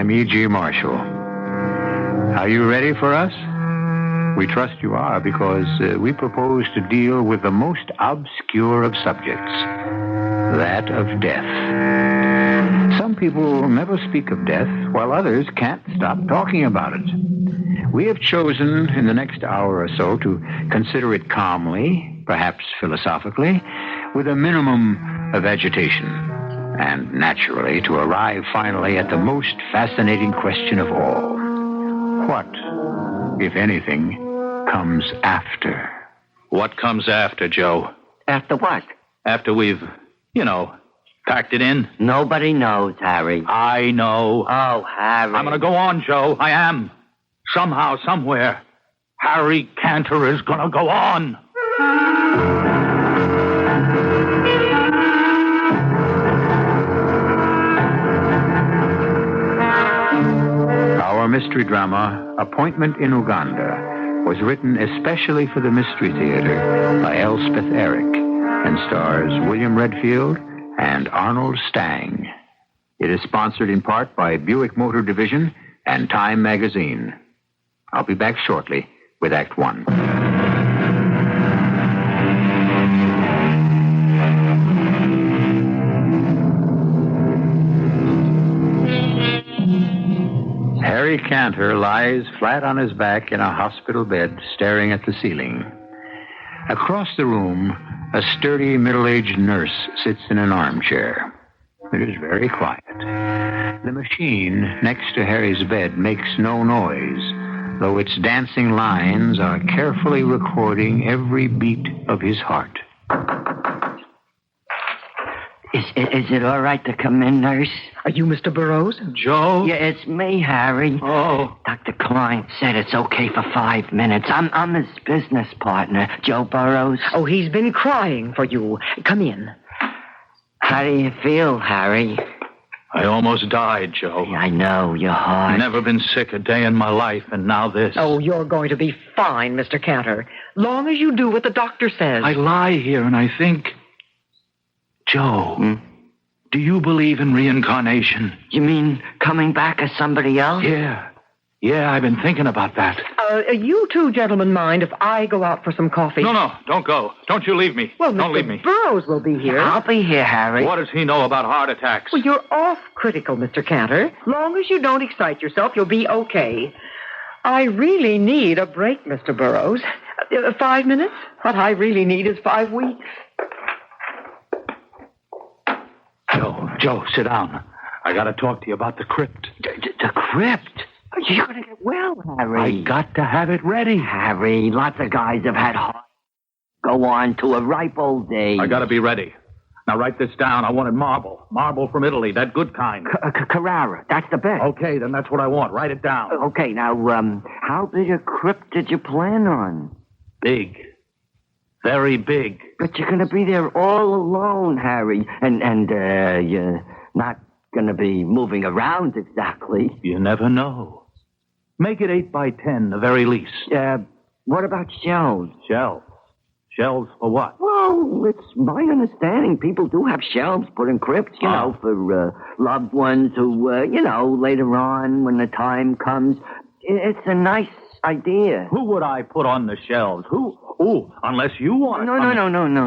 I'm E.G. Marshall. Are you ready for us? We trust you are, because we propose to deal with the most obscure of subjects, that of death. Some people never speak of death, while others can't stop talking about it. We have chosen in the next hour or so to consider it calmly, perhaps philosophically, with a minimum of agitation, and naturally to arrive finally at the most fascinating question of all. What, if anything, comes after? What comes after, Joe? After what? After we've, packed it in? Nobody knows, Harry. I know. Oh, Harry. I'm going to go on, Joe. I am. Somehow, somewhere, Harry Cantor is going to go on. Our mystery drama, Appointment in Uganda, was written especially for the Mystery Theater by Elspeth Eric and stars William Redfield and Arnold Stang. It is sponsored in part by Buick Motor Division and Time Magazine. I'll be back shortly with Act One. Harry Cantor lies flat on his back in a hospital bed, staring at the ceiling. Across the room, a sturdy middle-aged nurse sits in an armchair. It is very quiet. The machine next to Harry's bed makes no noise, though its dancing lines are carefully recording every beat of his heart. Is it all right to come in, nurse? Are you Mr. Burroughs? Joe? Yeah, it's me, Harry. Oh. Dr. Klein said it's okay for 5 minutes. I'm his business partner, Joe Burroughs. Oh, he's been crying for you. Come in. How do you feel, Harry? I almost died, Joe. I know, your heart. Never been sick a day in my life, and now this. Oh, you're going to be fine, Mr. Cantor. Long as you do what the doctor says. I lie here and I think... Joe, do you believe in reincarnation? You mean coming back as somebody else? Yeah, I've been thinking about that. You two gentlemen mind if I go out for some coffee? No, don't go. Don't you leave me. Well, don't Mr. leave me. Burroughs will be here. I'll be here, Harry. What does he know about heart attacks? Well, you're off-critical, Mr. Cantor. Long as you don't excite yourself, you'll be okay. I really need a break, Mr. Burroughs. 5 minutes? What I really need is 5 weeks. Joe, sit down. I got to talk to you about the crypt. The crypt? You're going to get well, Harry. I got to have it ready. Harry, lots of guys have had heart. Go on to a ripe old age. I got to be ready. Now, write this down. I wanted marble. Marble from Italy, that good kind. Carrara, that's the best. Okay, then that's what I want. Write it down. Okay, now, how big a crypt did you plan on? Big. Very big. But you're going to be there all alone, Harry. And you're not going to be moving around exactly. You never know. Make it 8 by 10, the very least. What about shelves? Shelves? Shelves for what? Well, it's my understanding people do have shelves put in crypts, you know, for loved ones who, later on when the time comes. It's a nice idea. Who would I put on the shelves? Who? Oh, unless you want No,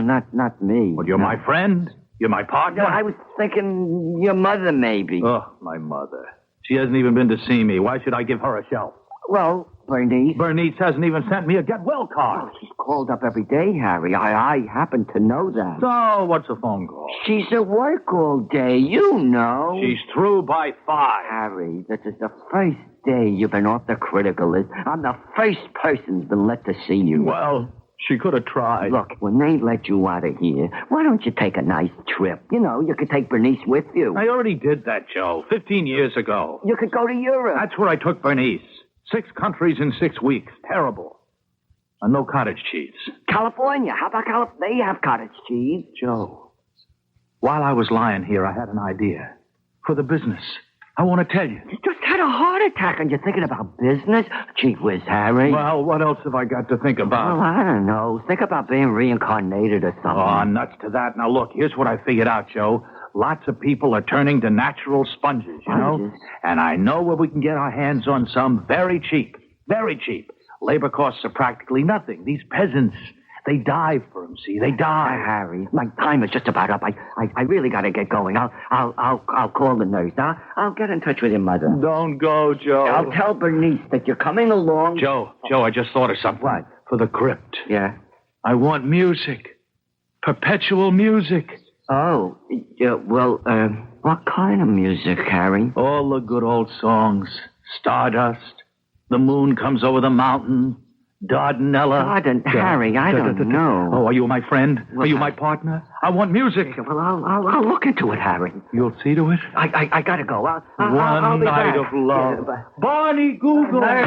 not me. Well, you're my friend. You're my partner. No, I was thinking your mother, maybe. Oh, my mother. She hasn't even been to see me. Why should I give her a shelf? Well, Bernice. Bernice hasn't even sent me a get well card. Oh, she's called up every day, Harry. I happen to know that. So, what's a phone call? She's at work all day, you know. She's through by 5. Harry, this is the first day you've been off the critical list. I'm the first person who's been let to see you. Well, she could have tried. Look, when they let you out of here, why don't you take a nice trip? You know, you could take Bernice with you. I already did that, Joe, 15 years ago. You could go to Europe. That's where I took Bernice. 6 countries in 6 weeks. Terrible. And no cottage cheese. California. How about California? They have cottage cheese. Joe, while I was lying here, I had an idea. For the business. I want to tell you. You just had a heart attack and you're thinking about business? Gee whiz, Harry. Well, what else have I got to think about? Well, I don't know. Think about being reincarnated or something. Oh, nuts to that. Now, look, here's what I figured out, Joe. lots of people are turning to natural sponges, you know? Sponges? And I know where we can get our hands on some very cheap. Very cheap. Labor costs are practically nothing. These peasants, they dive for them, see? They die. Harry, my time is just about up. I really got to get going. I'll call the nurse. I'll get in touch with your mother. Don't go, Joe. I'll tell Bernice that you're coming along. Joe, I just thought of something. What? For the crypt. Yeah. I want music. Perpetual music. Oh, yeah, well, what kind of music, Harry? All the good old songs. Stardust. The moon comes over the mountain. Dardanella. Harry, I don't know. Oh, are you my friend? Well, are you my partner? I want music. Well, I'll look into it, Harry. You'll see to it? I gotta go. I'll One be night back. of love. Yeah, Barney Google. there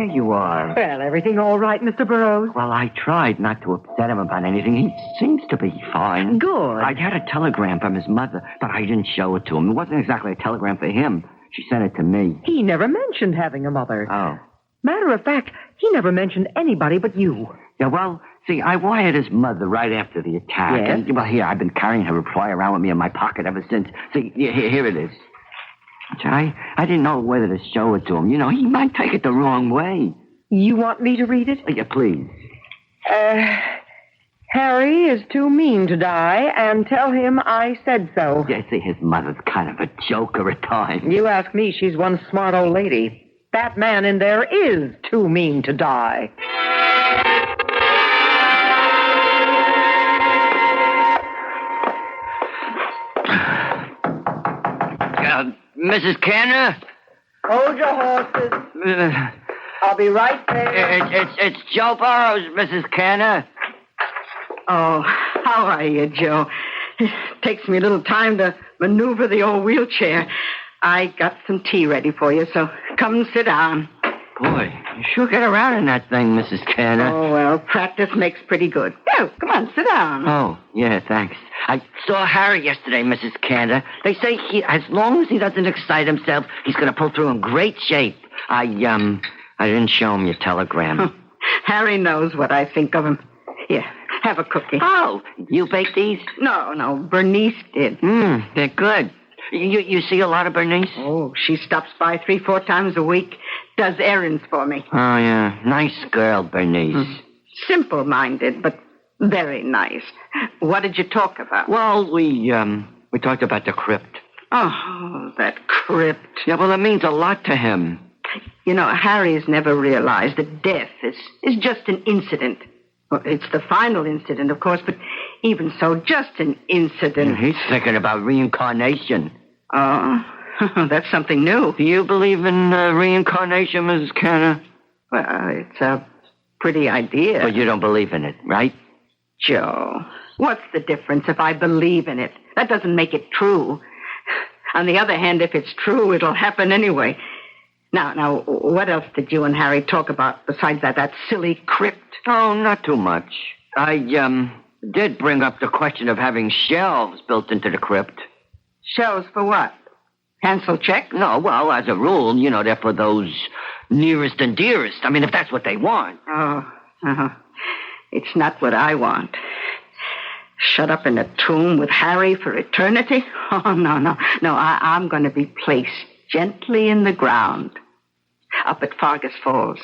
you are. Well, everything all right, Mr. Burroughs? Well, I tried not to upset him about anything. He seems to be fine. Good. I had a telegram from his mother, but I didn't show it to him. It wasn't exactly a telegram for him. She sent it to me. He never mentioned having a mother. Oh. Matter of fact, he never mentioned anybody but you. Yeah, well, see, I wired his mother right after the attack. Yes? And, well, here, I've been carrying her reply around with me in my pocket ever since. See, here it is. I didn't know whether to show it to him. You know, he might take it the wrong way. You want me to read it? Yeah, please. Harry is too mean to die, and tell him I said so. Yeah, see, his mother's kind of a joker at times. You ask me, she's one smart old lady. That man in there is too mean to die. Mrs. Canner? Hold your horses. I'll be right there. It's Joe Burroughs, Mrs. Canner. Oh, how are you, Joe? It takes me a little time to maneuver the old wheelchair. I got some tea ready for you, so come and sit down. Boy, you sure get around in that thing, Mrs. Canner. Oh, well, practice makes pretty good. Oh, come on, sit down. Oh, yeah, thanks. I saw Harry yesterday, Mrs. Canner. They say as long as he doesn't excite himself, he's going to pull through in great shape. I didn't show him your telegram. Harry knows what I think of him. Here, have a cookie. Oh, you baked these? No, Bernice did. They're good. You see a lot of Bernice? Oh, she stops by 3-4 times a week, does errands for me. Oh, yeah. Nice girl, Bernice. Simple-minded, but very nice. What did you talk about? Well, we talked about the crypt. Oh, that crypt. Yeah, well, it means a lot to him. You know, Harry's never realized that death is just an incident. Well, it's the final incident, of course, but even so, just an incident. He's thinking about reincarnation. Oh, that's something new. Do you believe in reincarnation, Mrs. Canner? Well, it's a pretty idea. But you don't believe in it, right? Joe, what's the difference if I believe in it? That doesn't make it true. On the other hand, if it's true, it'll happen anyway. Now, what else did you and Harry talk about besides that silly crypt? Oh, not too much. I did bring up the question of having shelves built into the crypt. Shelves for what? Cancel check? No, well, as a rule, they're for those nearest and dearest. I mean, if that's what they want. Oh, it's not what I want. Shut up in a tomb with Harry for eternity? Oh, no. I'm going to be placed gently in the ground up at Fargus Falls.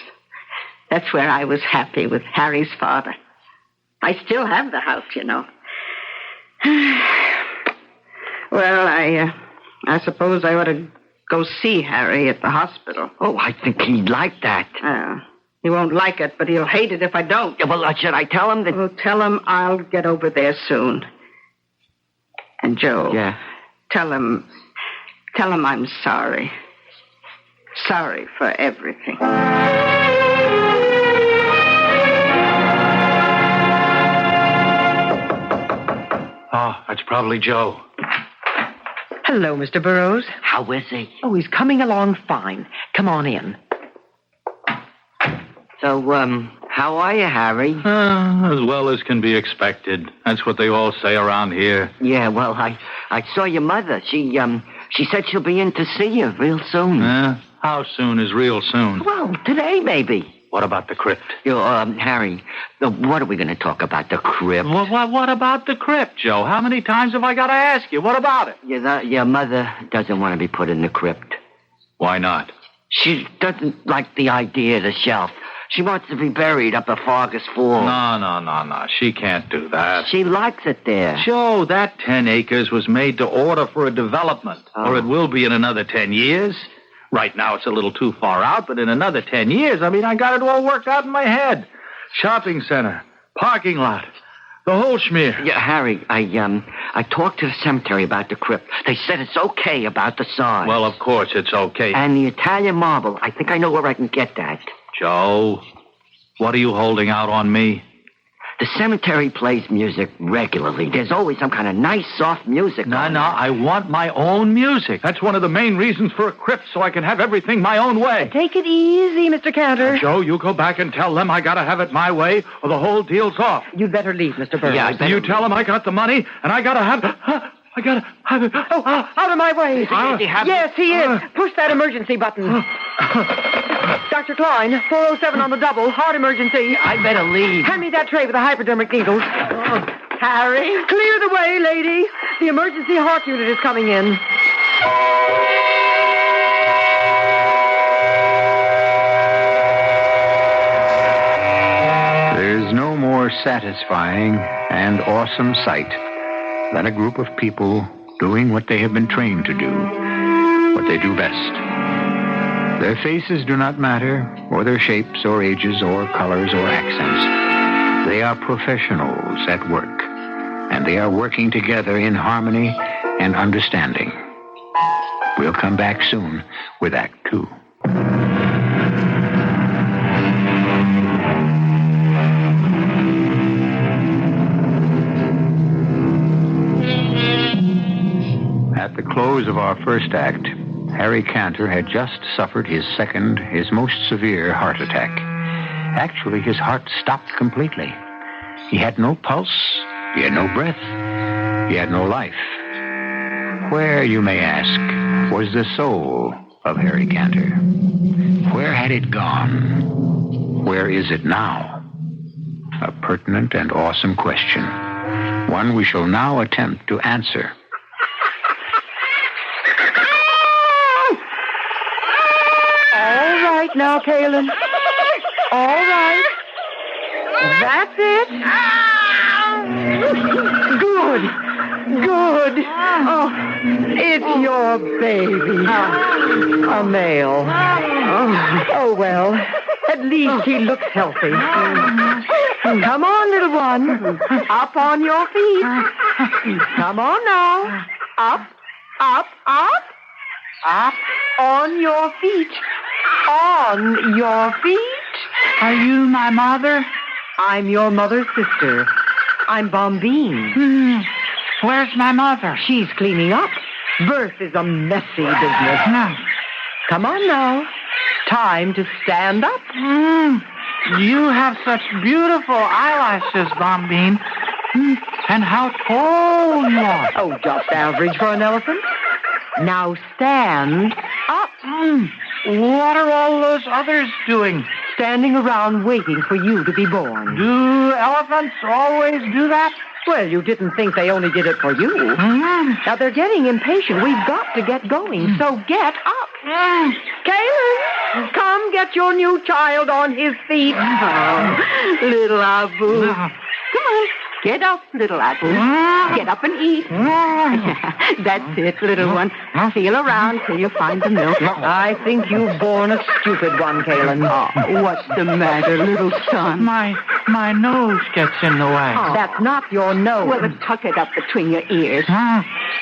That's where I was happy with Harry's father. I still have the house, you know. Well, I suppose I ought to go see Harry at the hospital. Oh, I think he'd like that. He won't like it, but he'll hate it if I don't. Yeah, well, should I tell him that... Well, tell him I'll get over there soon. And Joe... Yeah? Tell him I'm sorry. Sorry for everything. Oh, that's probably Joe. Hello, Mr. Burroughs. How is he? Oh, he's coming along fine. Come on in. So, how are you, Harry? As well as can be expected. That's what they all say around here. Yeah, well, I saw your mother. She said she'll be in to see you real soon. How soon is real soon? Well, today, maybe. What about the crypt? Harry, what are we going to talk about? The crypt? What about the crypt, Joe? How many times have I got to ask you? What about it? Your mother doesn't want to be put in the crypt. Why not? She doesn't like the idea of the shelf. She wants to be buried up at Fargus Falls. No. She can't do that. She likes it there. Joe, that 10 acres was made to order for a development. Or it will be in another 10 years. Right now it's a little too far out, but in another 10 years, I got it all worked out in my head. Shopping center, parking lot, the whole schmear. Yeah, Harry, I talked to the cemetery about the crypt. They said it's okay about the size. Well, of course it's okay. And the Italian marble, I think I know where I can get that. Joe, what are you holding out on me? The cemetery plays music regularly. There's always some kind of nice, soft music. No, I want my own music. That's one of the main reasons for a crypt, so I can have everything my own way. Take it easy, Mr. Cantor. Joe, you go back and tell them I gotta have it my way, or the whole deal's off. You'd better leave, Mr. Burroughs. Yeah, You tell them I got the money, and I gotta have it. I gotta have it. Oh, out of my way. Yes, he is. Push that emergency button. Dr. Klein, 407 on the double. Heart emergency. I better leave. Hand me that tray with the hypodermic needles. Harry? Clear the way, lady. The emergency heart unit is coming in. There's no more satisfying and awesome sight than a group of people doing what they have been trained to do, what they do best. Their faces do not matter, or their shapes, or ages, or colors, or accents. They are professionals at work, and they are working together in harmony and understanding. We'll come back soon with Act 2. At the close of our first act, Harry Cantor had just suffered his second, his most severe heart attack. Actually, his heart stopped completely. He had no pulse, he had no breath, he had no life. Where, you may ask, was the soul of Harry Cantor? Where had it gone? Where is it now? A pertinent and awesome question. One we shall now attempt to answer. All right now, Kaylin. All right. That's it. Good. Oh, it's your baby. A male. Oh, well. At least he looks healthy. Come on, little one. Up on your feet. Come on now. Up. Up on your feet. On your feet. Are you my mother? I'm your mother's sister. I'm Bombine. Where's my mother? She's cleaning up. Birth is a messy business. Come on now. Time to stand up. You have such beautiful eyelashes, Bombine. And how tall you are. Oh, just average for an elephant. Now stand up. What are all those others doing? Standing around waiting for you to be born. Do elephants always do that? Well, you didn't think they only did it for you. Now, they're getting impatient. We've got to get going, so get up. Kaylin, come get your new child on his feet. Oh, little Abu. Come on. Get up, little Abu. Get up and eat. That's it, little one. Feel around till you find the milk. I think you've born a stupid one, Kaylin. Oh, what's the matter, little son? My nose gets in the way. Oh. That's not your nose. Well, then tuck it up between your ears.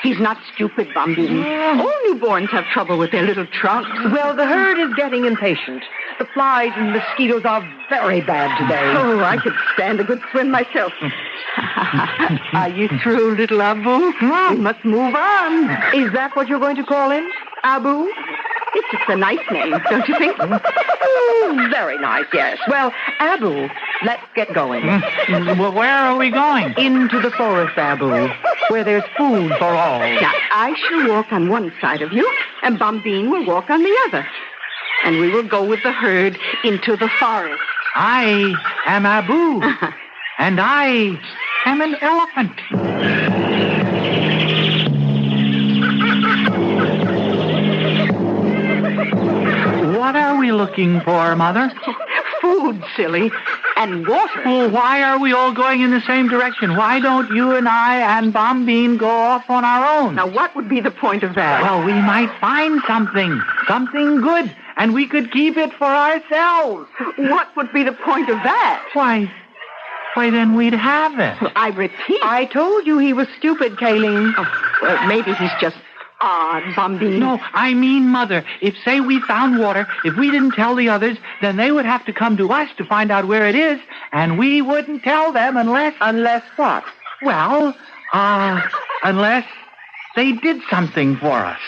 He's not stupid, Bombine. All newborns have trouble with their little trunks. Well, the herd is getting impatient. The flies and mosquitoes are very bad today. Oh, I could stand a good swim myself. Are you through, little Abu? We must move on. Is that what you're going to call him? Abu? It's just a nice name, don't you think? Very nice, yes. Well, Abu, let's get going. Well, where are we going? Into the forest, Abu, where there's food for all. Now, I shall walk on one side of you, and Bombine will walk on the other. and we will go with the herd into the forest. I am Abu, and I am an elephant. What are we looking for, Mother? Food, silly, and water. Well, why are we all going in the same direction? Why don't you and I and Bombine go off on our own? Now, what would be the point of that? Well, we might find something good, and we could keep it for ourselves. What would be the point of that? Why, then we'd have it. I repeat. I told you he was stupid, Kayleen. Oh, well, maybe he's just odd, Bombine. No, I mean, Mother, if, say, we found water, if we didn't tell the others, then they would have to come to us to find out where it is, and we wouldn't tell them unless... Unless what? Well, unless they did something for us.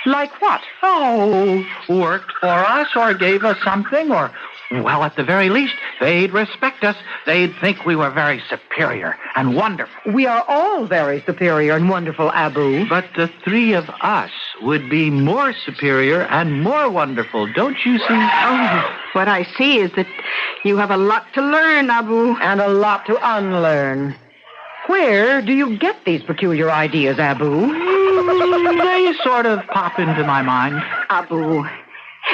Like what? Oh, worked for us or gave us something or... Well, at the very least, they'd respect us. They'd think we were very superior and wonderful. We are all very superior and wonderful, Abu. But the three of us would be more superior and more wonderful, don't you see? Oh, what I see is that you have a lot to learn, Abu. And a lot to unlearn. Where do you get these peculiar ideas, Abu? They sort of pop into my mind. Abu,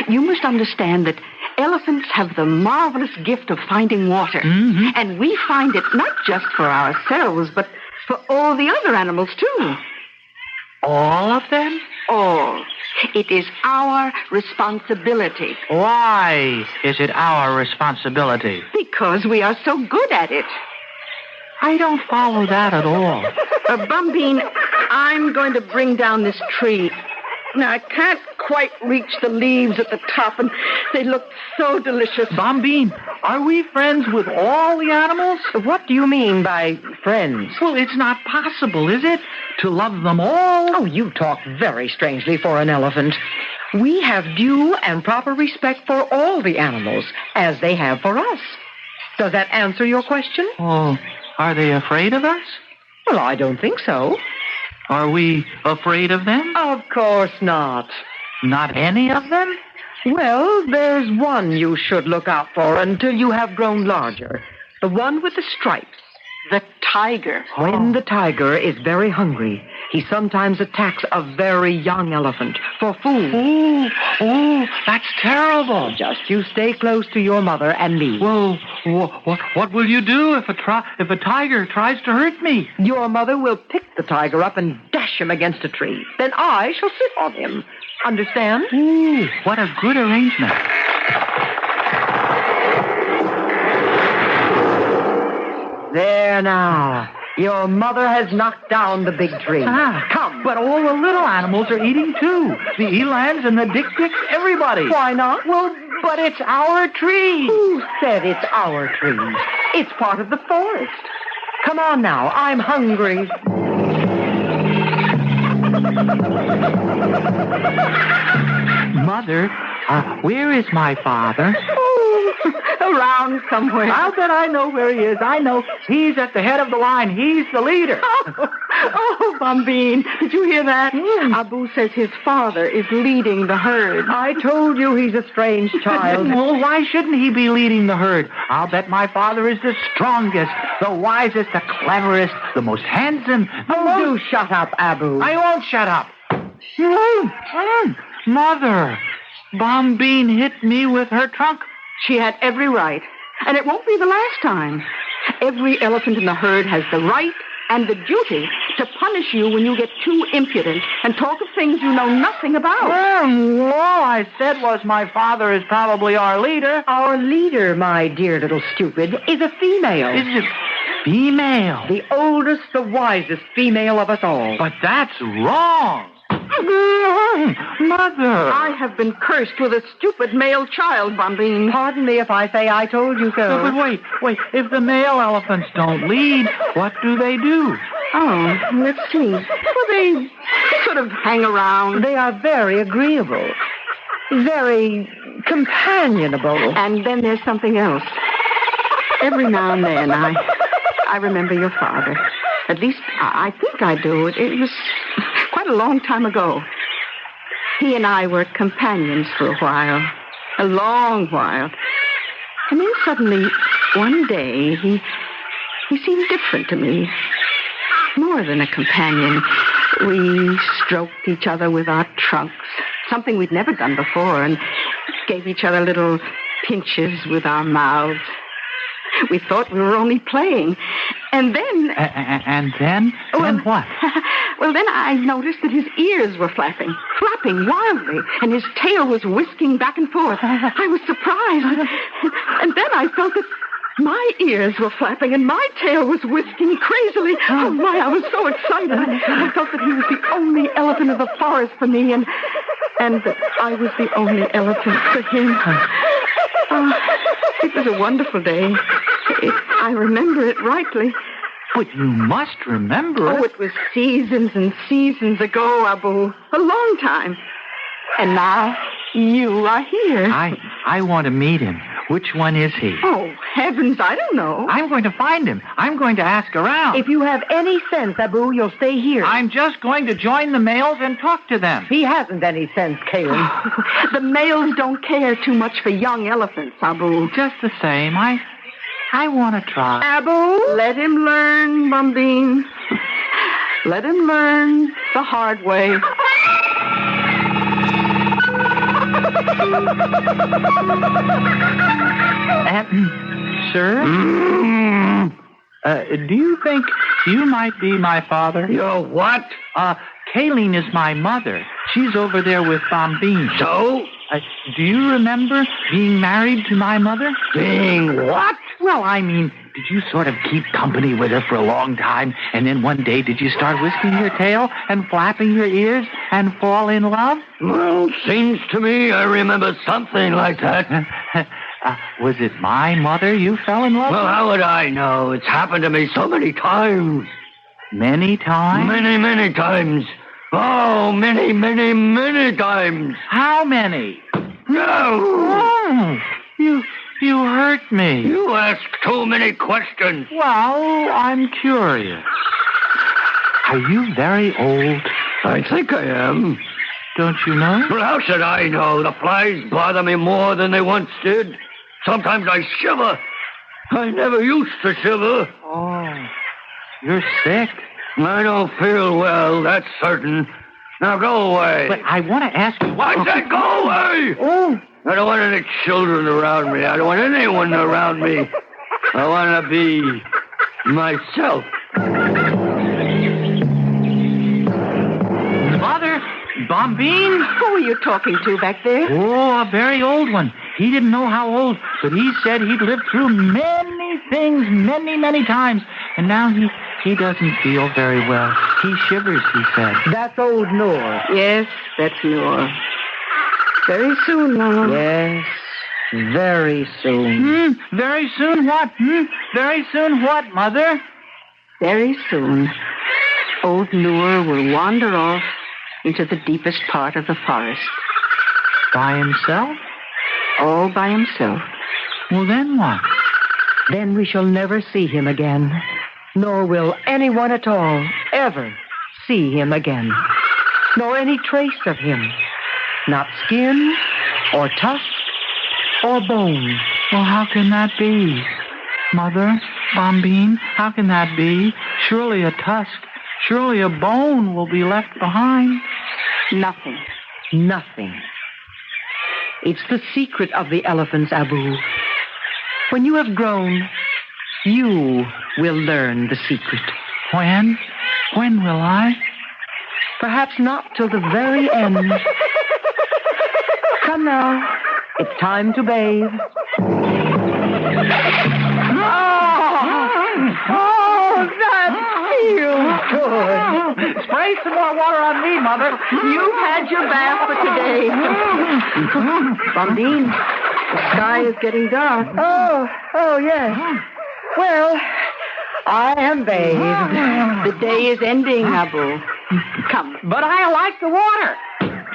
you must understand that elephants have the marvelous gift of finding water. Mm-hmm. And we find it not just for ourselves, but for all the other animals, too. All of them? All. It is our responsibility. Why is it our responsibility? Because we are so good at it. I don't follow that at all. Bombine, I'm going to bring down this tree. Now, I can't quite reach the leaves at the top, and they look so delicious. Bombine, are we friends with all the animals? What do you mean by friends? Well, it's not possible, is it? To love them all? Oh, you talk very strangely for an elephant. We have due and proper respect for all the animals, as they have for us. Does that answer your question? Oh, are they afraid of us? Well, I don't think so. Are we afraid of them? Of course not. Not any of them? Well, there's one you should look out for until you have grown larger. The one with the stripes. The tiger. When the tiger is very hungry, he sometimes attacks a very young elephant for food. Oh, that's terrible. Just you stay close to your mother and me. Well, what will you do if a tiger tries to hurt me? Your mother will pick the tiger up and dash him against a tree. Then I shall sit on him. Understand? Ooh, what a good arrangement. There now. Your mother has knocked down the big tree. Come. But all the little animals are eating too. The elands and the dik-diks, everybody. Why not? Well, but it's our tree. Who said it's our tree? It's part of the forest. Come on now. I'm hungry. Mother, where is my father? Around somewhere. I'll bet I know where he is. I know. He's at the head of the line. He's the leader. Oh, Bombine, did you hear that? Abu says his father is leading the herd. I told you he's a strange child. Well, why shouldn't he be leading the herd? I'll bet my father is the strongest, the wisest, the cleverest, the most handsome. Do shut up, Abu. I won't shut up. Mother, Bombine hit me with her trunk. She had every right. And it won't be the last time. Every elephant in the herd has the right and the duty to punish you when you get too impudent and talk of things you know nothing about. Well, all I said was my father is probably our leader. Our leader, my dear little stupid, is a female. Is it female? The oldest, the wisest female of us all. But that's wrong. Mother! I have been cursed with a stupid male child, Bombine. Pardon me if I say I told you so. But wait. If the male elephants don't lead, what do they do? Oh, let's see. Well, they sort of hang around. They are very agreeable. Very companionable. And then there's something else. Every now and then, I remember your father. At least, I think I do. It was quite a long time ago. He and I were companions for a while. A long while. And then suddenly, one day, he seemed different to me. More than a companion. We stroked each other with our trunks, something we'd never done before, and gave each other little pinches with our mouths. We thought we were only playing. And then... And then? Then what? Well, then I noticed that his ears were flapping wildly, and his tail was whisking back and forth. I was surprised. And then I felt that my ears were flapping and my tail was whisking crazily. Oh, my, I was so excited. I felt that he was the only elephant of the forest for me, and that I was the only elephant for him. It was a wonderful day. I remember it rightly. But you must remember it. Oh, it was seasons and seasons ago, Abu. A long time. And now you are here. I want to meet him. Which one is he? Oh, heavens, I don't know. I'm going to find him. I'm going to ask around. If you have any sense, Abu, you'll stay here. I'm just going to join the males and talk to them. He hasn't any sense, Caleb. The males don't care too much for young elephants, Abu. Just the same, I want to try. Abu, let him learn, Bombine. Let him learn the hard way. Sir? Do you think you might be my father? You're what? Kayleen is my mother. She's over there with Bombine. So? Do you remember being married to my mother? Being what? Well, I mean, did you sort of keep company with her for a long time, and then one day did you start whisking your tail and flapping your ears and fall in love? Well, seems to me I remember something like that. Was it my mother you fell in love with? Well, how would I know? It's happened to me so many times. Many times? Many, many times. Oh, many, many, many times. How many? No. Oh, you hurt me. You ask too many questions. Well, I'm curious. Are you very old? I think I am. Don't you know? Well, how should I know? The flies bother me more than they once did. Sometimes I shiver. I never used to shiver. Oh, you're sick. I don't feel well, that's certain. Now go away. But I want to ask you... I said go away! Oh. I don't want any children around me. I don't want anyone around me. I want to be myself. Mother? Bombine? Who are you talking to back there? Oh, a very old one. He didn't know how old, but he said he'd lived through many things, many, many times. And now he doesn't feel very well. He shivers, he said. That's old Noor. Yes, that's Noor. Very soon now. Yes, very soon. Very soon what? Very soon what, Mother? Very soon, old Noor will wander off into the deepest part of the forest. By himself? All by himself. Well, then what? Then we shall never see him again. Nor will anyone at all ever see him again. Nor any trace of him. Not skin, or tusk, or bone. Well, how can that be? Mother, Bombine, how can that be? Surely a tusk, surely a bone will be left behind. Nothing. Nothing. It's the secret of the elephants, Abu. When you have grown, you will learn the secret. When? When will I? Perhaps not till the very end. Come now. It's time to bathe. Oh, that feels good. Spray some more water on me, Mother. You've had your bath for today. Bombine, the sky is getting dark. Oh, yes. Well, I am bathed. The day is ending, Abu. Come. But I like the water.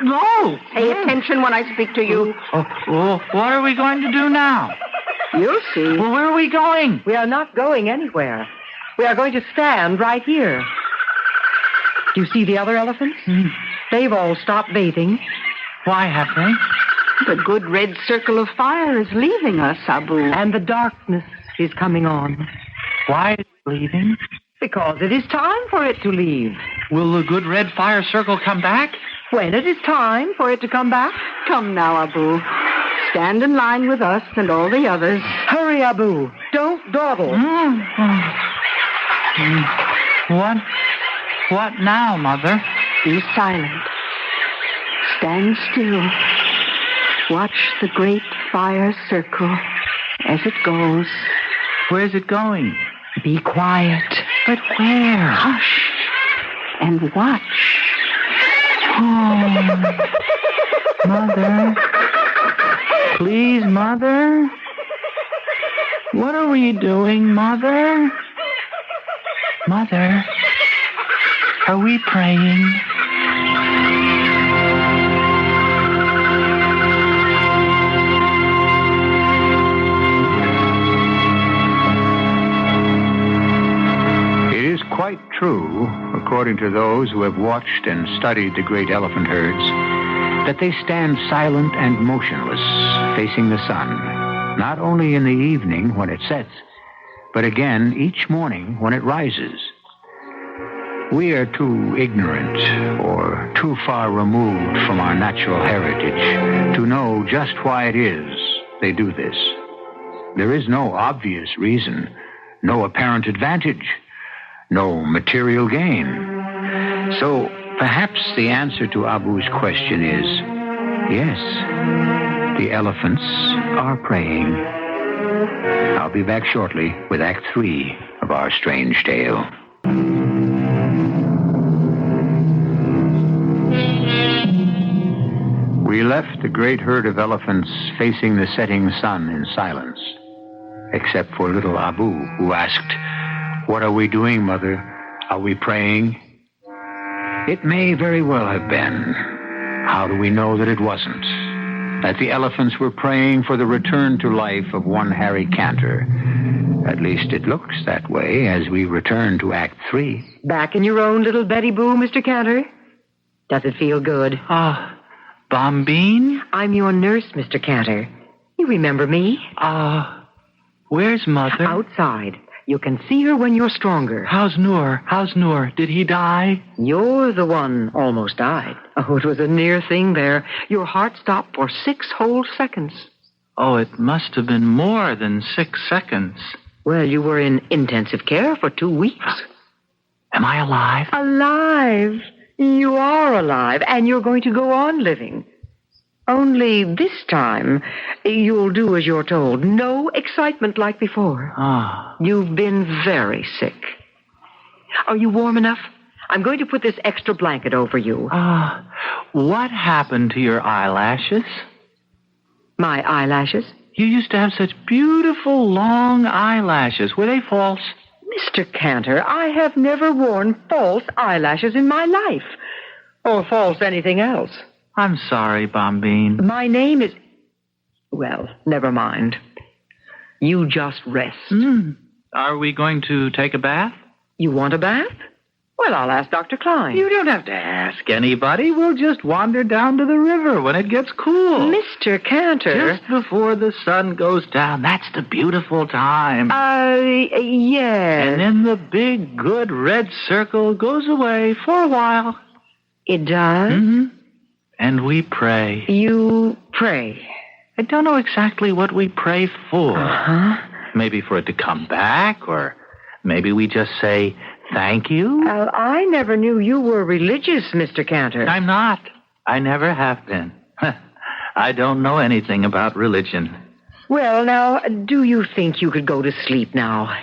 No. Pay attention when I speak to you. What are we going to do now? You'll see. Well, where are we going? We are not going anywhere. We are going to stand right here. Do you see the other elephants? They've all stopped bathing. Why have they? The good red circle of fire is leaving us, Abu. And the darkness is coming on. Why is it leaving? Because it is time for it to leave. Will the good red fire circle come back? When it is time for it to come back. Come now, Abu. Stand in line with us and all the others. Hurry, Abu. Don't dawdle. What now, Mother? Be silent. Stand still. Watch the great fire circle as it goes. Where's it going? Be quiet. But where? Hush and watch. Oh, Mother. Please, Mother. What are we doing, Mother? Mother, are we praying? It is quite true, according to those who have watched and studied the great elephant herds, that they stand silent and motionless, facing the sun, not only in the evening when it sets, but again each morning when it rises. We are too ignorant or too far removed from our natural heritage to know just why it is they do this. There is no obvious reason, no apparent advantage, no material gain. So perhaps the answer to Abu's question is yes, the elephants are praying. I'll be back shortly with Act 3 of our strange tale. We left the great herd of elephants facing the setting sun in silence, except for little Abu, who asked, "What are we doing, Mother? Are we praying?" It may very well have been. How do we know that it wasn't? That the elephants were praying for the return to life of one Harry Cantor. At least it looks that way as we return to Act 3. Back in your own little Betty Boo, Mr. Cantor? Does it feel good? Bombine? I'm your nurse, Mr. Cantor. You remember me? Where's Mother? Outside. You can see her when you're stronger. How's Noor? Did he die? You're the one almost died. Oh, it was a near thing there. Your heart stopped for 6 whole seconds. Oh, it must have been more than 6 seconds. Well, you were in intensive care for 2 weeks. Am I alive? Alive? You are alive, and you're going to go on living. Only this time, you'll do as you're told. No excitement like before. You've been very sick. Are you warm enough? I'm going to put this extra blanket over you. What happened to your eyelashes? My eyelashes? You used to have such beautiful, long eyelashes. Were they false? Mr. Cantor, I have never worn false eyelashes in my life. Or false anything else. I'm sorry, Bombine. My name is... Well, never mind. You just rest. Are we going to take a bath? You want a bath? Well, I'll ask Dr. Klein. You don't have to ask anybody. We'll just wander down to the river when it gets cool. Mr. Cantor. Just before the sun goes down. That's the beautiful time. Yes. And then the big, good red circle goes away for a while. It does? Mm-hmm. And we pray. You pray? I don't know exactly what we pray for. Uh-huh. Maybe for it to come back, or maybe we just say thank you. I never knew you were religious, Mr. Cantor. I'm not. I never have been. I don't know anything about religion. Well, now, do you think you could go to sleep now?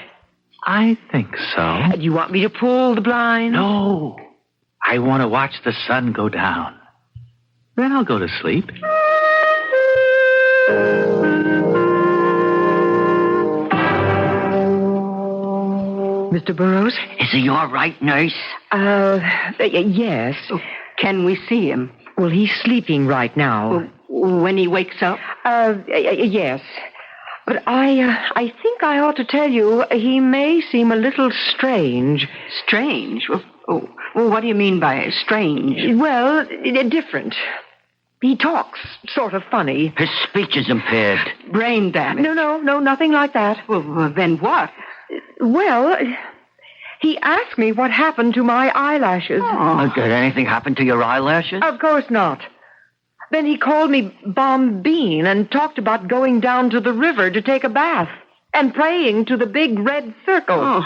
I think so. Do you want me to pull the blind? No. I want to watch the sun go down. Then I'll go to sleep. Mr. Burroughs? Is he all right, nurse? Yes. Can we see him? Well, he's sleeping right now. When he wakes up? Yes. But I think I ought to tell you, he may seem a little strange. Strange? Well, what do you mean by strange? Well, different. He talks sort of funny. His speech is impaired. Brain damage. No, nothing like that. Well, then what? Well, he asked me what happened to my eyelashes. Oh, did anything happen to your eyelashes? Of course not. Then he called me Bombine and talked about going down to the river to take a bath and praying to the big red circle. Oh,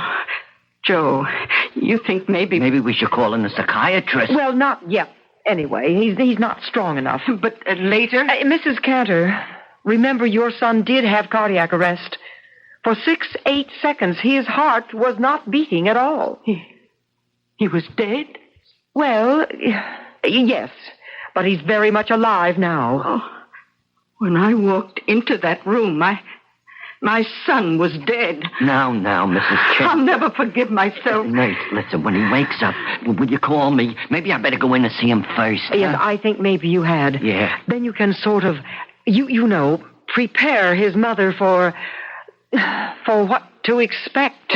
Joe, you think maybe... Maybe we should call in a psychiatrist. Well, not yet. Anyway, he's not strong enough. But later? Mrs. Cantor, remember your son did have cardiac arrest. For 6-8 seconds, his heart was not beating at all. He was dead? Well, yes, but he's very much alive now. Oh, when I walked into that room, my son was dead. Now, Mrs. King. I'll never forgive myself. Nate, listen, when he wakes up, will you call me? Maybe I better go in and see him first. Yes, I think maybe you had. Yeah. Then you can sort of, you know, prepare his mother for what to expect.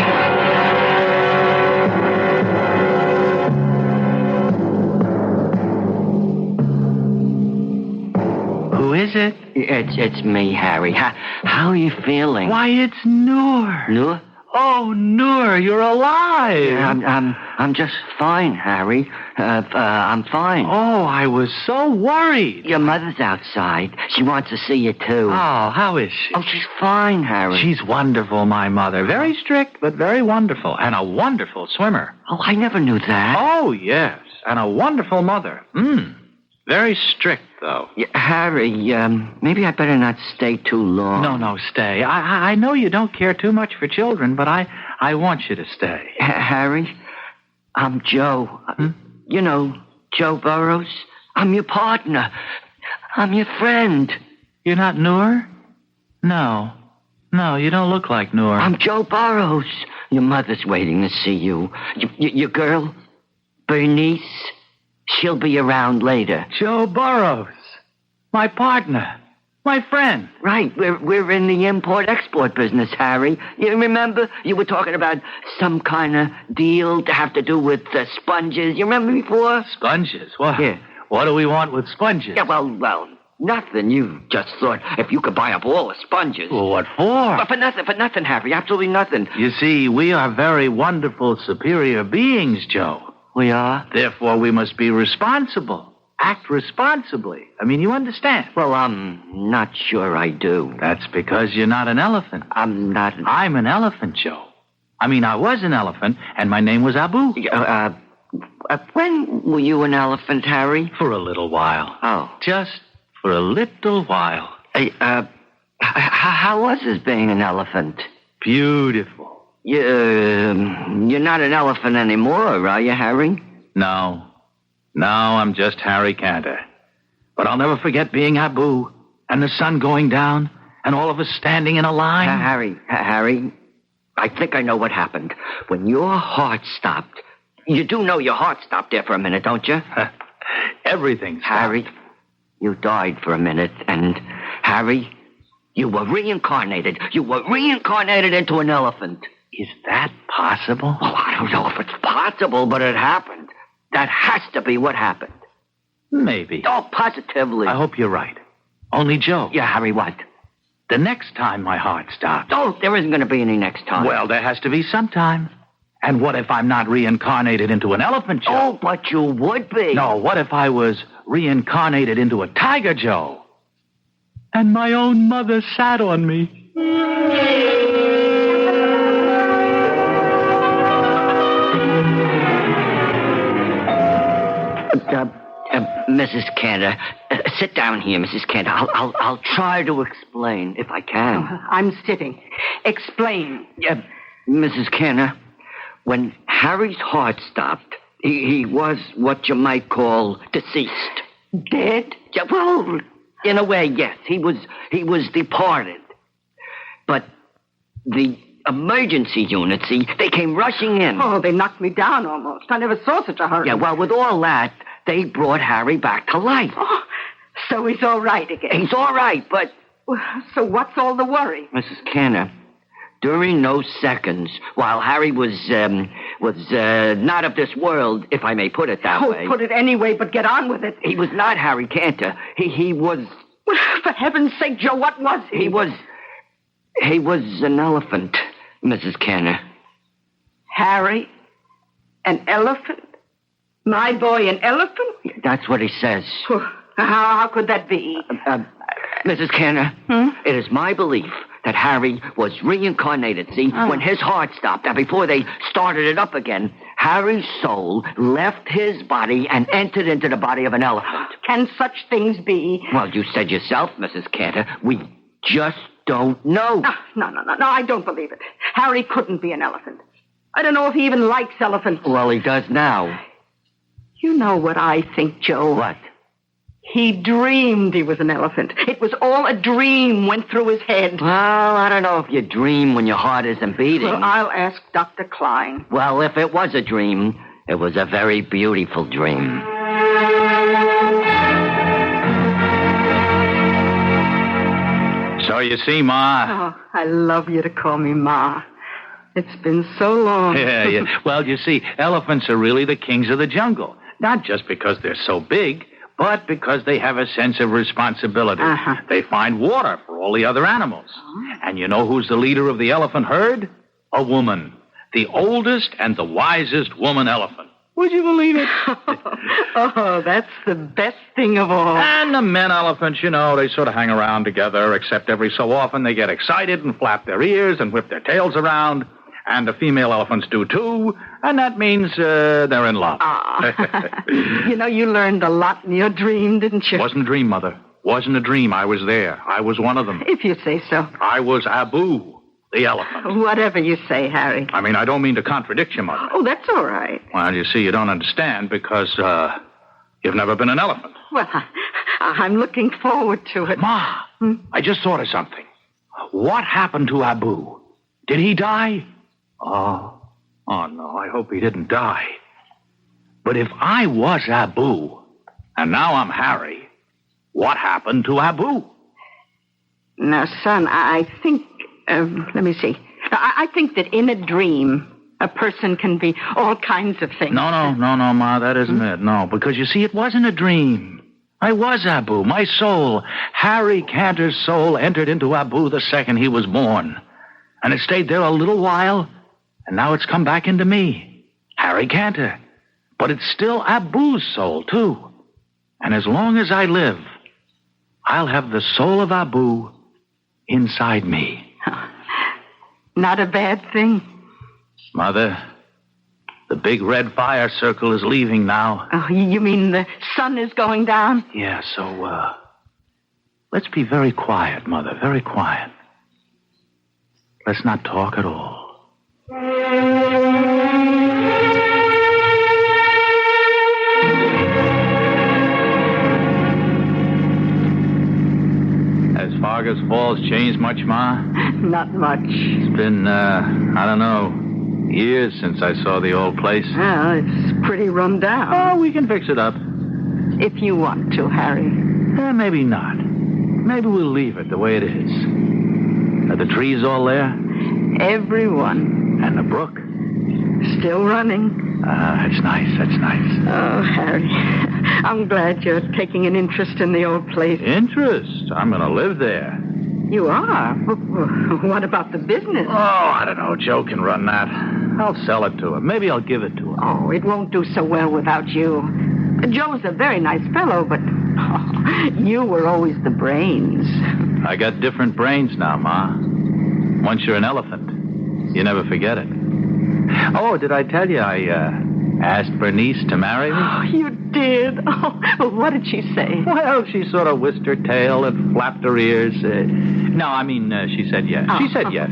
Who is it? It's me, Harry. How are you feeling? Why, it's Noor. Noor? Oh, Noor, you're alive. Yeah, I'm just fine, Harry. I'm fine. Oh, I was so worried. Your mother's outside. She wants to see you, too. Oh, how is she? Oh, she's fine, Harry. She's wonderful, my mother. Very strict, but very wonderful. And a wonderful swimmer. Oh, I never knew that. Oh, yes. And a wonderful mother. Very strict, though. Yeah, Harry, maybe I better not stay too long. No, stay. I know you don't care too much for children, but I want you to stay. Harry, I'm Joe. You know, Joe Burrows. I'm your partner. I'm your friend. You're not Noor? No, you don't look like Noor. I'm Joe Burrows. Your mother's waiting to see you. Your girl, Bernice, she'll be around later. Joe Burrows. My partner. My friend. Right. We're in the import-export business, Harry. You remember? You were talking about some kind of deal to have to do with sponges. You remember before? Sponges? What? Yeah. What do we want with sponges? Yeah, well, nothing. You just thought if you could buy up all the sponges. Well, what for? But for nothing, Harry. Absolutely nothing. You see, we are very wonderful, superior beings, Joe. We are? Therefore, we must be responsible. Act responsibly. I mean, you understand? Well, I'm not sure I do. That's because you're not an elephant. I'm not. I'm an elephant, Joe. I mean, I was an elephant, and my name was Abu. When were you an elephant, Harry? For a little while. Oh. Just for a little while. How was it being an elephant? Beautiful. You're not an elephant anymore, are you, Harry? No, I'm just Harry Cantor. But I'll never forget being Abu and the sun going down and all of us standing in a line. Harry, I think I know what happened. When your heart stopped, you do know your heart stopped there for a minute, don't you? Everything stopped. Harry, you died for a minute, and Harry, you were reincarnated. You were reincarnated into an elephant. Is that possible? Oh, I don't know if it's possible, but it happened. That has to be what happened. Maybe. Oh, positively. I hope you're right. Only, Joe. Yeah, Harry, what? The next time my heart stops. Oh, there isn't going to be any next time. Well, there has to be sometime. And what if I'm not reincarnated into an elephant, Joe? Oh, but you would be. No, what if I was reincarnated into a tiger, Joe? And my own mother sat on me. Mrs. Cantor, sit down here, Mrs. Cantor. I'll try to explain if I can. Oh, I'm sitting. Explain. Mrs. Cantor, when Harry's heart stopped, he was what you might call deceased. Dead? Yeah, well, in a way, yes. He was departed. But the emergency unit, see, they came rushing in. Oh, they knocked me down almost. I never saw such a hurry. Yeah, well, with all that, they brought Harry back to life. Oh, so he's all right again. He's all right, but... So what's all the worry? Mrs. Cantor, During those seconds, while Harry was not of this world, if I may put it that way. Put it any way, but get on with it. He was not Harry Cantor. He was... Well, for heaven's sake, Joe, what was he? He was an elephant, Mrs. Cantor. Harry? An elephant? My boy, an elephant? That's what he says. How could that be? Mrs. Cantor, it is my belief that Harry was reincarnated. See, when his heart stopped, before they started it up again, Harry's soul left his body and entered into the body of an elephant. Can such things be? Well, you said yourself, Mrs. Cantor, we just don't know. No, I don't believe it. Harry couldn't be an elephant. I don't know if he even likes elephants. Well, he does now. You know what I think, Joe? What? He dreamed he was an elephant. It was all a dream went through his head. Well, I don't know if you dream when your heart isn't beating. Well, I'll ask Dr. Klein. Well, if it was a dream, it was a very beautiful dream. So you see, Ma... Oh, I love you to call me Ma. It's been so long. Yeah. Well, you see, elephants are really the kings of the jungle. Not just because they're so big, but because they have a sense of responsibility. They find water for all the other animals. And you know who's the leader of the elephant herd? A woman. The oldest and the wisest woman elephant. Would you believe it? Oh, that's the best thing of all. And the men elephants, you know, they sort of hang around together, except every so often they get excited and flap their ears and whip their tails around. And the female elephants do, too. And that means they're in love. You know, you learned a lot in your dream, didn't you? Wasn't a dream, Mother. Wasn't a dream. I was there. I was one of them. If you say so. I was Abu, the elephant. Whatever you say, Harry. I mean, I don't mean to contradict you, Mother. Oh, that's all right. Well, you see, you don't understand because you've never been an elephant. Well, I'm looking forward to it. Ma, I just thought of something. What happened to Abu? Did he die? Oh, no, I hope he didn't die. But if I was Abu, and now I'm Harry, what happened to Abu? Now, son, I think, let me see. I think that in a dream, a person can be all kinds of things. No, Ma, that isn't it. No, because you see, it wasn't a dream. I was Abu, my soul. Harry Cantor's soul entered into Abu the second he was born. And it stayed there a little while, and now it's come back into me, Harry Cantor. But it's still Abu's soul, too. And as long as I live, I'll have the soul of Abu inside me. Not a bad thing. Mother, the big red fire circle is leaving now. Oh, you mean the sun is going down? Yeah, so, let's be very quiet, Mother, very quiet. Let's not talk at all. Has Fargus Falls changed much, Ma? Not much. It's been, I don't know, years since I saw the old place. Well, it's pretty run down. Oh, we can fix it up. If you want to, Harry. Maybe not. Maybe we'll leave it the way it is. Are the trees all there? Everyone. And the brook? Still running. That's nice. Oh, Harry, I'm glad you're taking an interest in the old place. Interest? I'm going to live there. You are? What about the business? Oh, I don't know. Joe can run that. I'll sell it to him. Maybe I'll give it to him. Oh, it won't do so well without you. Joe's a very nice fellow, but you were always the brains. I got different brains now, Ma. Once you're an elephant, you never forget it. Oh, did I tell you I asked Bernice to marry me? Oh, you did? Oh, well, what did she say? Well, she sort of whisked her tail and flapped her ears. No, I mean, she said yes. Oh. She said yes.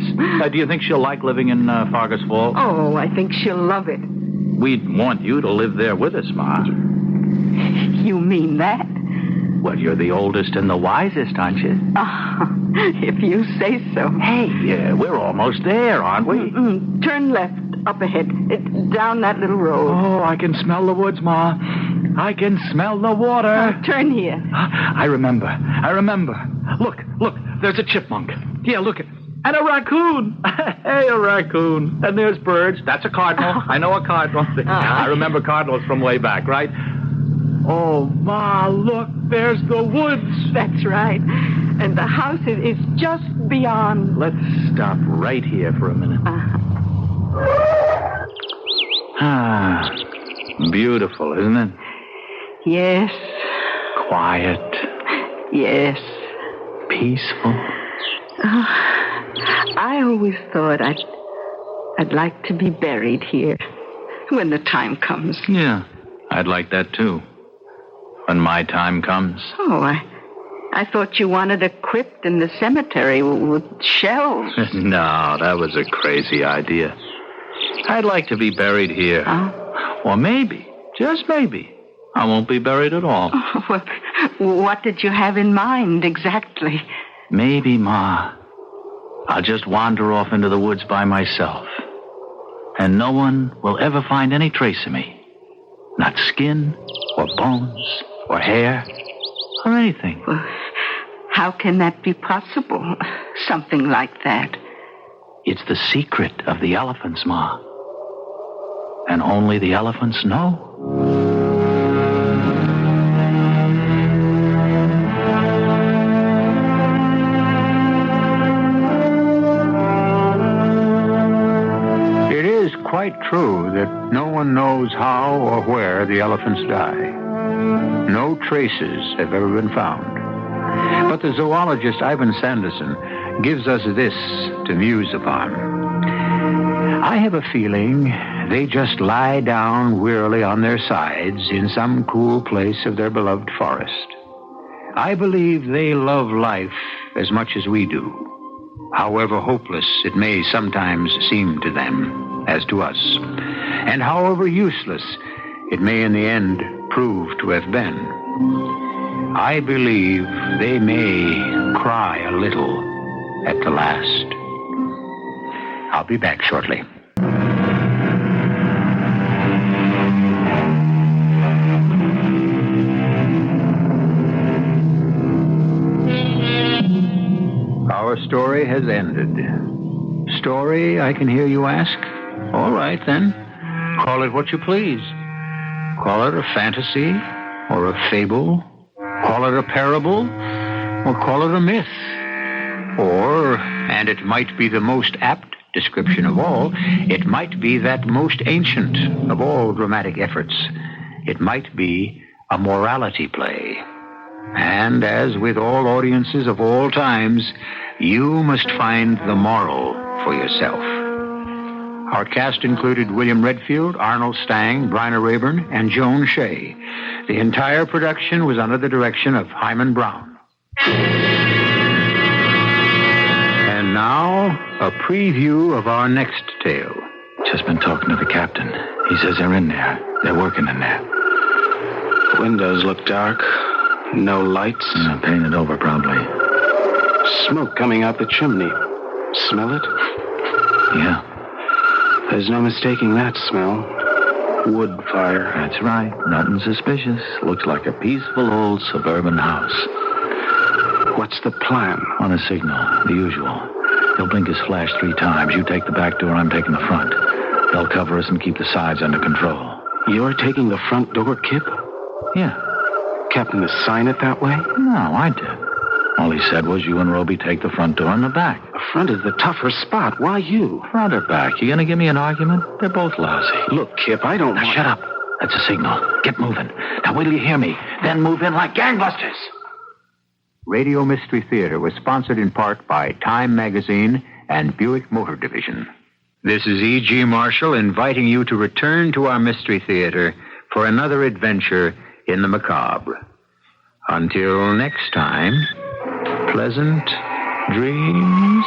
Do you think she'll like living in Fargus Falls? Oh, I think she'll love it. We'd want you to live there with us, Ma. You mean that? Well, you're the oldest and the wisest, aren't you? If you say so. Hey, we're almost there, aren't we? Turn left, up ahead. Down that little road. Oh, I can smell the woods, Ma. I can smell the water. Turn here. I remember. Look, there's a chipmunk. Yeah, look. And a raccoon. Hey, a raccoon. And there's birds. That's a cardinal. I know a cardinal. I remember cardinals from way back, right? Oh, Ma, look, there's the woods. That's right. And the house is just beyond. Let's stop right here for a minute. Ah, beautiful, isn't it? Yes. Quiet. Yes. Peaceful. I always thought I'd like to be buried here when the time comes. Yeah, I'd like that too. When my time comes. Oh, I thought you wanted a crypt in the cemetery with shells. No, that was a crazy idea. I'd like to be buried here. Or maybe, just maybe, I won't be buried at all. Well, what did you have in mind exactly? Maybe, Ma, I'll just wander off into the woods by myself. And no one will ever find any trace of me. Not skin, or bones, or hair, or anything. Well, how can that be possible? Something like that. It's the secret of the elephants, Ma. And only the elephants know. It is quite true that no one knows how or where the elephants die. No traces have ever been found. But the zoologist Ivan Sanderson gives us this to muse upon. I have a feeling they just lie down wearily on their sides in some cool place of their beloved forest. I believe they love life as much as we do, however hopeless it may sometimes seem to them as to us, and however useless it may in the end prove to have been. I believe they may cry a little at the last. I'll be back shortly. Our story has ended. Story, I can hear you ask? All right, then. Call it what you please. Call it a fantasy or a fable. Call it a parable or call it a myth. Or, and it might be the most apt description of all, it might be that most ancient of all dramatic efforts. It might be a morality play. And as with all audiences of all times, you must find the moral for yourself. Our cast included William Redfield, Arnold Stang, Bryna Rayburn, and Joan Shea. The entire production was under the direction of Hyman Brown. And now, a preview of our next tale. Just been talking to the captain. He says they're in there. They're working in there. Windows look dark. No lights. Yeah, painted over, probably. Smoke coming out the chimney. Smell it? Yeah. There's no mistaking that smell. Wood fire. That's right. Nothing suspicious. Looks like a peaceful old suburban house. What's the plan? On a signal, the usual. He'll blink his flash 3 times. You take the back door, I'm taking the front. They'll cover us and keep the sides under control. You're taking the front door, Kip? Yeah. Captain assign it that way? No, I did. All he said was you and Roby take the front door and the back. The front is the tougher spot. Why you? Front or back? You gonna give me an argument? They're both lousy. Look, Kip, I don't Now, want... shut up. That's a signal. Get moving. Now, wait till you hear me. Then move in like gangbusters. Radio Mystery Theater was sponsored in part by Time Magazine and Buick Motor Division. This is E.G. Marshall inviting you to return to our Mystery Theater for another adventure in the macabre. Until next time, pleasant dreams.